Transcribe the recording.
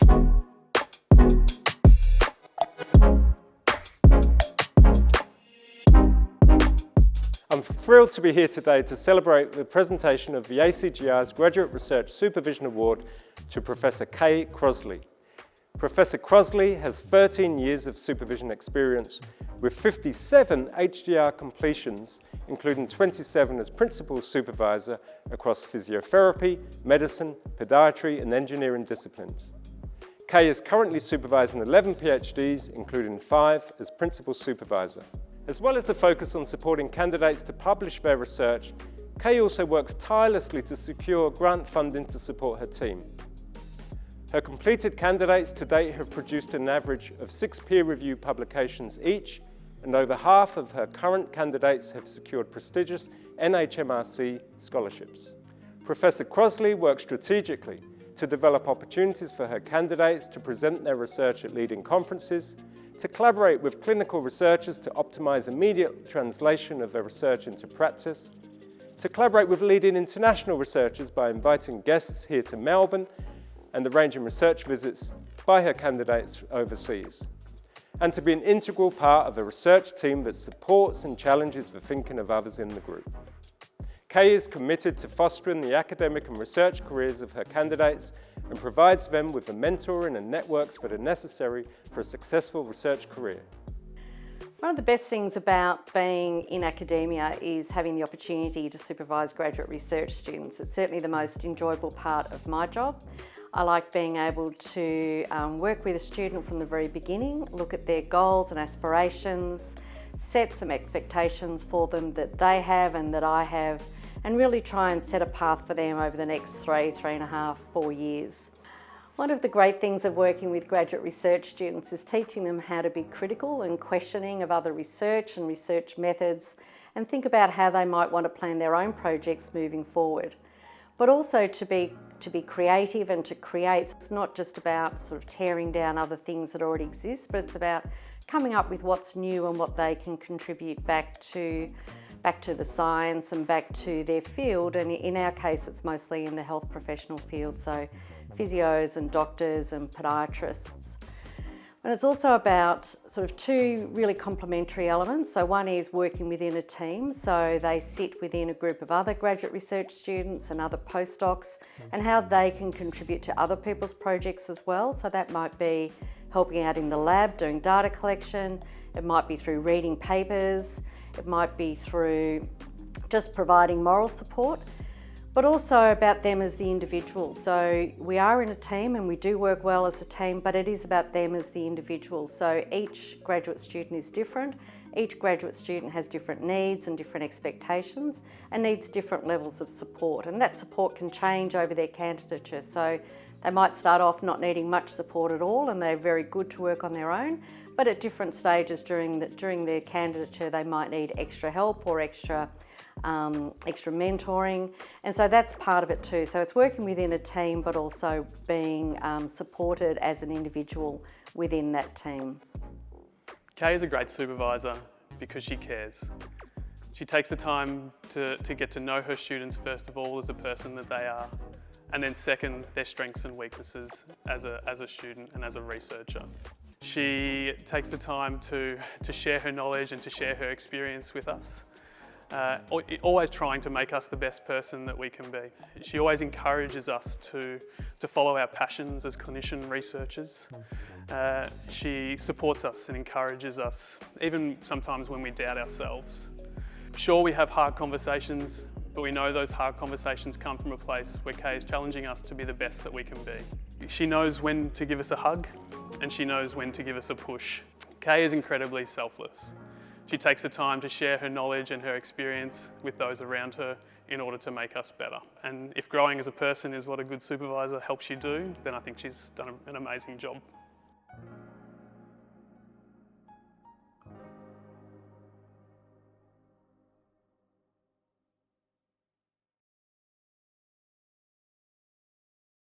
I'm thrilled to be here today to celebrate the presentation of the ACGR's Graduate Research Supervision Award to Professor Kay Crossley. Professor Crossley has 13 years of supervision experience with 57 HDR completions, including 27 as principal supervisor across physiotherapy, medicine, podiatry and engineering disciplines. Kay is currently supervising 11 PhDs, including 5 as principal supervisor. As well as a focus on supporting candidates to publish their research, Kay also works tirelessly to secure grant funding to support her team. Her completed candidates to date have produced an average of 6 peer-reviewed publications each, and over half of her current candidates have secured prestigious NHMRC scholarships. Professor Crossley works strategically to develop opportunities for her candidates to present their research at leading conferences, to collaborate with clinical researchers to optimise immediate translation of their research into practice, to collaborate with leading international researchers by inviting guests here to Melbourne and arranging research visits by her candidates overseas, and to be an integral part of a research team that supports and challenges the thinking of others in the group. Kay is committed to fostering the academic and research careers of her candidates and provides them with the mentoring and networks that are necessary for a successful research career. One of the best things about being in academia is having the opportunity to supervise graduate research students. It's certainly the most enjoyable part of my job. I like being able to work with a student from the very beginning, look at their goals and aspirations, set some expectations for them that they have and that I have, and really try and set a path for them over the next 3.5, 4 years. One of the great things of working with graduate research students is teaching them how to be critical and questioning of other research and research methods, and think about how they might want to plan their own projects moving forward. But also to be creative and to create. It's not just about sort of tearing down other things that already exist, but it's about coming up with what's new and what they can contribute back to the science and back to their field. And in our case, it's mostly in the health professional field, so physios and doctors and podiatrists. And it's also about sort of 2 really complementary elements. So one is working within a team, so they sit within a group of other graduate research students and other postdocs, and how they can contribute to other people's projects as well. So that might be helping out in the lab, doing data collection, it might be through reading papers, it might be through just providing moral support, but also about them as the individuals. So we are in a team and we do work well as a team, but it is about them as the individuals. So each graduate student is different. Each graduate student has different needs and different expectations and needs different levels of support. And that support can change over their candidature. So they might start off not needing much support at all and they're very good to work on their own, but at different stages during their candidature they might need extra help or extra mentoring, and so that's part of it too. So it's working within a team but also being supported as an individual within that team. Kay is a great supervisor because she cares. She takes the time to get to know her students first of all as a person that they are, and then second, their strengths and weaknesses as a student and as a researcher. She takes the time to share her knowledge and to share her experience with us. Always trying to make us the best person that we can be. She always encourages us to follow our passions as clinician researchers. She supports us and encourages us, even sometimes when we doubt ourselves. Sure, we have hard conversations, but we know those hard conversations come from a place where Kay is challenging us to be the best that we can be. She knows when to give us a hug, and she knows when to give us a push. Kay is incredibly selfless. She takes the time to share her knowledge and her experience with those around her in order to make us better. And if growing as a person is what a good supervisor helps you do, then I think she's done an amazing job.